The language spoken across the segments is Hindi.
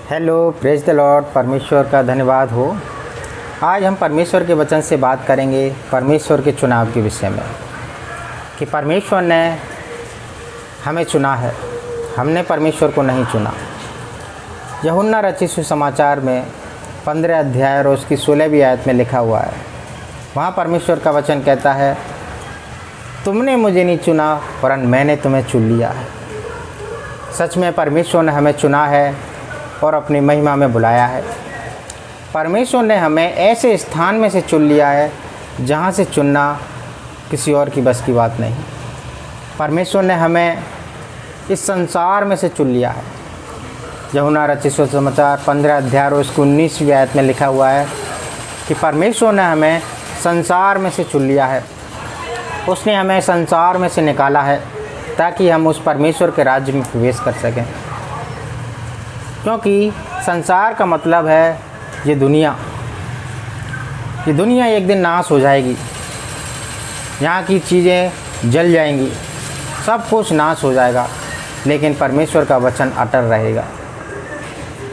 Hello, praise the Lord. परमेश्वर का धन्यवाद हो। आज हम परमेश्वर के वचन से बात करेंगे परमेश्वर के चुनाव के विषय में, कि परमेश्वर ने हमें चुना है, हमने परमेश्वर को नहीं चुना। यूहन्ना रचित सुसमाचार में 15 अध्याय और उसकी 16वीं आयत में लिखा हुआ है। वहाँ परमेश्वर का वचन कहता है, तुमने मुझे नहीं चुना वरन मैंने तुम्हें चुन लिया है। सच में परमेश्वर ने हमें चुना है और अपनी महिमा में बुलाया है। परमेश्वर ने हमें ऐसे स्थान में से चुन लिया है जहाँ से चुनना किसी और की बस की बात नहीं। परमेश्वर ने हमें इस संसार में से चुन लिया है। यूहन्ना रचित सुसमाचार 15 अध्याय और उसकी 19वीं आयत में लिखा हुआ है कि परमेश्वर ने हमें संसार में से चुन लिया है। उसने हमें संसार में से निकाला है ताकि हम उस परमेश्वर के राज्य में प्रवेश कर सकें। क्योंकि संसार का मतलब है ये दुनिया एक दिन नाश हो जाएगी। यहाँ की चीज़ें जल जाएंगी, सब कुछ नाश हो जाएगा, लेकिन परमेश्वर का वचन अटल रहेगा।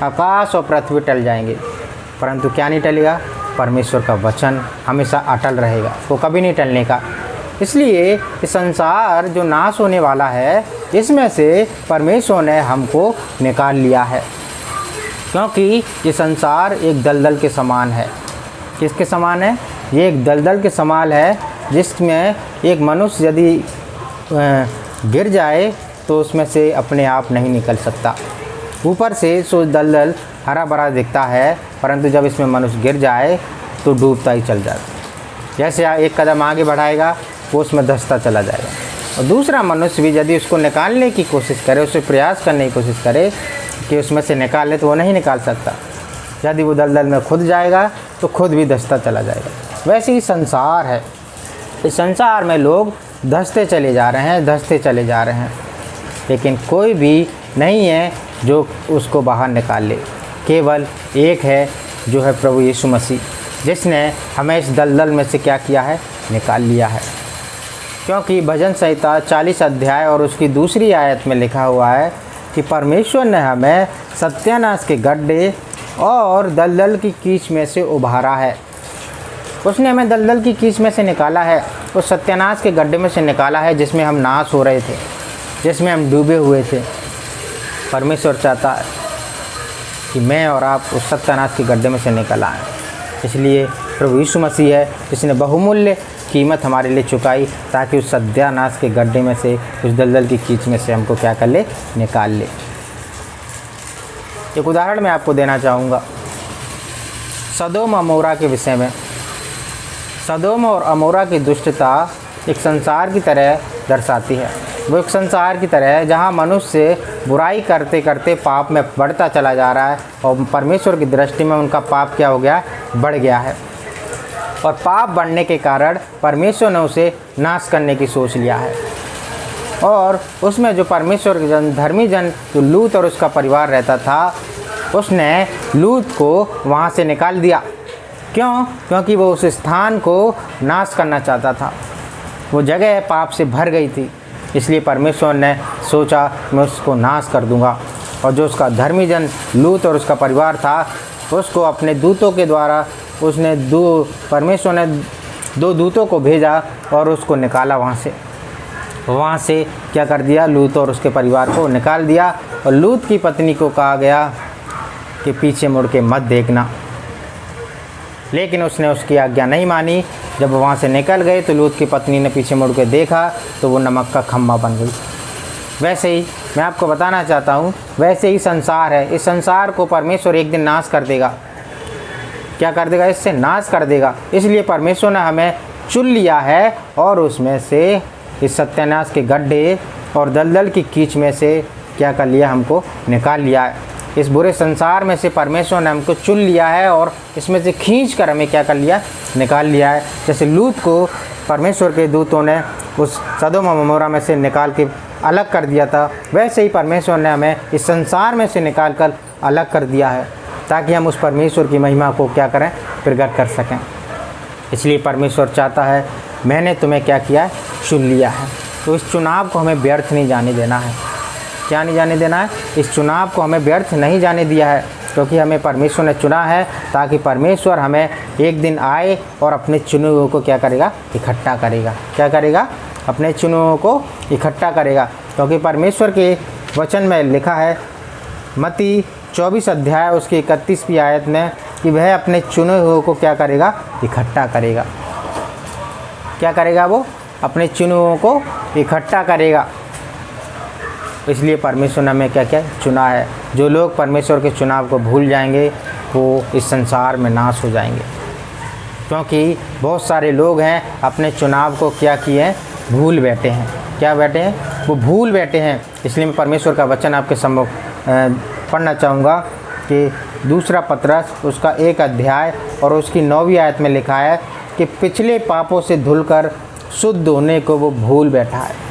आकाश और पृथ्वी टल जाएंगे परंतु क्या नहीं टलेगा? परमेश्वर का वचन हमेशा अटल रहेगा, वो कभी नहीं टलने का। इसलिए ये संसार जो नाश होने वाला है, इसमें से परमेश्वर ने हमको निकाल लिया है। क्योंकि ये संसार एक दलदल के समान है। किसके समान है? ये एक दलदल के समान है, जिसमें एक मनुष्य यदि गिर जाए तो उसमें से अपने आप नहीं निकल सकता। ऊपर से सो दलदल हरा भरा दिखता है, परंतु जब इसमें मनुष्य गिर जाए तो डूबता ही चल जाता। जैसे एक कदम आगे बढ़ाएगा वो उसमें धंसता चला जाएगा, और दूसरा मनुष्य भी यदि उसको निकालने की कोशिश करे, उसे प्रयास करने की कोशिश करे कि उसमें से निकाले, तो वो नहीं निकाल सकता। यदि वो दलदल में खुद जाएगा तो खुद भी धंसता चला जाएगा। वैसे ही संसार है। इस संसार में लोग धंसते चले जा रहे हैं, लेकिन कोई भी नहीं है जो उसको बाहर निकाल ले। केवल एक है, जो है प्रभु यीशु मसीह, जिसने हमें इस दलदल में से क्या किया है? निकाल लिया है। क्योंकि भजन संहिता 40 अध्याय और उसकी 2री आयत में लिखा हुआ है कि परमेश्वर ने हमें सत्यानाश के गड्ढे और दलदल की कीच में से उभारा है। उसने हमें दलदल की कीच में से निकाला है, उस सत्यानाश के गड्ढे में से निकाला है जिसमें हम नाश हो रहे थे, जिसमें हम डूबे हुए थे। परमेश्वर चाहता है कि मैं और आप उस सत्यानाश के गड्ढे में से निकल आएँ। इसलिए प्रभु यीशु मसीह है जिसने बहुमूल्य कीमत हमारे लिए चुकाई, ताकि उस सत्यानाश के गड्ढे में से, उस दलदल की कीच में से हमको क्या कर ले? निकाल ले। एक उदाहरण मैं आपको देना चाहूँगा सदोम अमोरा के विषय में। सदोम और अमोरा की दुष्टता एक संसार की तरह दर्शाती है। वो एक संसार की तरह है जहाँ मनुष्य बुराई करते करते पाप में बढ़ता चला जा रहा है, और परमेश्वर की दृष्टि में उनका पाप क्या हो गया? बढ़ गया है। और पाप बढ़ने के कारण परमेश्वर ने उसे नाश करने की सोच लिया है। और उसमें जो परमेश्वर के जन, धर्मी जन जो लूत और उसका परिवार रहता था, उसने लूत को वहाँ से निकाल दिया। क्यों? क्योंकि वो उस स्थान को नाश करना चाहता था। वो जगह पाप से भर गई थी, इसलिए परमेश्वर ने सोचा मैं उसको नाश कर दूंगा। और जो उसका धर्मी जन लूत और उसका परिवार था, उसको अपने दूतों के द्वारा परमेश्वर ने 2 दूतों को भेजा और उसको निकाला वहाँ से क्या कर दिया? लूत और उसके परिवार को निकाल दिया। और लूत की पत्नी को कहा गया कि पीछे मुड़ के मत देखना, लेकिन उसने उसकी आज्ञा नहीं मानी। जब वहाँ से निकल गए तो लूत की पत्नी ने पीछे मुड़ के देखा तो वो नमक का खम्भा बन गई। वैसे ही मैं आपको बताना चाहता हूँ, वैसे ही संसार है। इस संसार को परमेश्वर एक दिन नाश कर देगा। क्या कर देगा? इससे नाश कर देगा। इसलिए परमेश्वर ने हमें चुन लिया है और उसमें से इस सत्यानाश के गड्ढे और दलदल की कीच में से क्या कर लिया? हमको निकाल लिया है। इस बुरे संसार में से परमेश्वर ने हमको चुन लिया है और इसमें से खींच कर हमें क्या कर लिया? निकाल लिया है। जैसे लूत को परमेश्वर के दूतों ने उस सदोम और अमोरा में से निकाल के अलग कर दिया था, वैसे ही परमेश्वर ने हमें इस संसार में से निकाल कर अलग कर दिया है, ताकि हम उस परमेश्वर की महिमा को क्या करें? प्रकट कर सकें। इसलिए परमेश्वर चाहता है, मैंने तुम्हें क्या किया? चुन लिया है। तो इस चुनाव को हमें व्यर्थ नहीं जाने देना है। क्या नहीं जाने देना है? इस चुनाव को हमें व्यर्थ नहीं जाने दिया है। क्योंकि हमें परमेश्वर ने चुना है, ताकि परमेश्वर हमें एक दिन आए और अपने चुने हुए को क्या करेगा, इकट्ठा करेगा। क्या करेगा, अपने चुने हुए को इकट्ठा करेगा। क्योंकि परमेश्वर के वचन में लिखा है मत्ती 24 अध्याय उसकी 31वीं आयत में कि वह अपने चुने हुए को क्या करेगा, इकट्ठा करेगा। क्या करेगा, वो अपने चुने हुए को इकट्ठा करेगा। इसलिए परमेश्वर ने हमें क्या क्या चुना है। जो लोग परमेश्वर के चुनाव को भूल जाएंगे वो इस संसार में नाश हो जाएंगे। क्योंकि बहुत सारे लोग हैं अपने चुनाव को क्या किए हैं, भूल बैठे हैं। क्या बैठे हैं, वो भूल बैठे हैं। इसलिए मैं परमेश्वर का वचन आपके सम्मुख पढ़ना चाहूँगा कि दूसरा पतरस उसका 1 अध्याय और उसकी 9वीं आयत में लिखा है कि पिछले पापों से धुलकर शुद्ध होने को वो भूल बैठा है।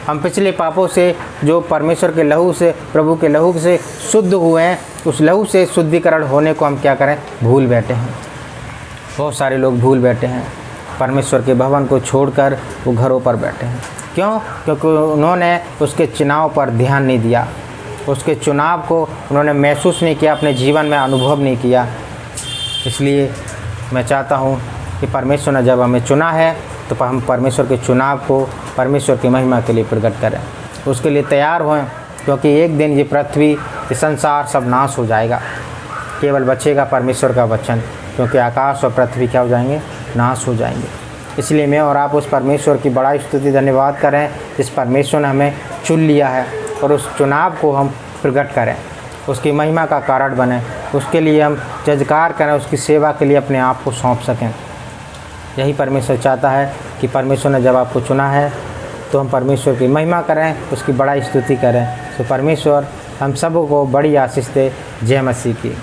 हम पिछले पापों से जो परमेश्वर के लहू से, प्रभु के लहू से शुद्ध हुए हैं, उस लहू से शुद्धिकरण होने को हम क्या करें, भूल बैठे हैं। बहुत सारे लोग भूल बैठे हैं। परमेश्वर के भवन को छोड़कर वो घरों पर बैठे हैं। क्यों? क्योंकि उन्होंने उसके चुनाव पर ध्यान नहीं दिया। उसके चुनाव को उन्होंने महसूस नहीं किया, अपने जीवन में अनुभव नहीं किया। इसलिए मैं चाहता हूँ कि परमेश्वर ने जब हमें चुना है तो हम परमेश्वर के चुनाव को परमेश्वर की महिमा के लिए प्रकट करें, उसके लिए तैयार हों। क्योंकि एक दिन ये पृथ्वी, ये संसार सब नाश हो जाएगा, केवल बचेगा परमेश्वर का वचन। क्योंकि आकाश और पृथ्वी क्या हो जाएंगे, नाश हो जाएंगे। इसलिए मैं और आप उस परमेश्वर की बड़ा स्तुति धन्यवाद करें जिस परमेश्वर ने हमें चुन लिया है, और उस चुनाव को हम प्रकट करें, उसकी महिमा का कारण बने, उसके लिए हम जजकार करें, उसकी सेवा के लिए अपने आप को सौंप सकें। यही परमेश्वर चाहता है कि परमेश्वर ने जब आपको चुना है तो हम परमेश्वर की महिमा करें, उसकी बड़ा स्तुति करें। तो परमेश्वर हम सबको बड़ी आशीष दे। जय मसीह की।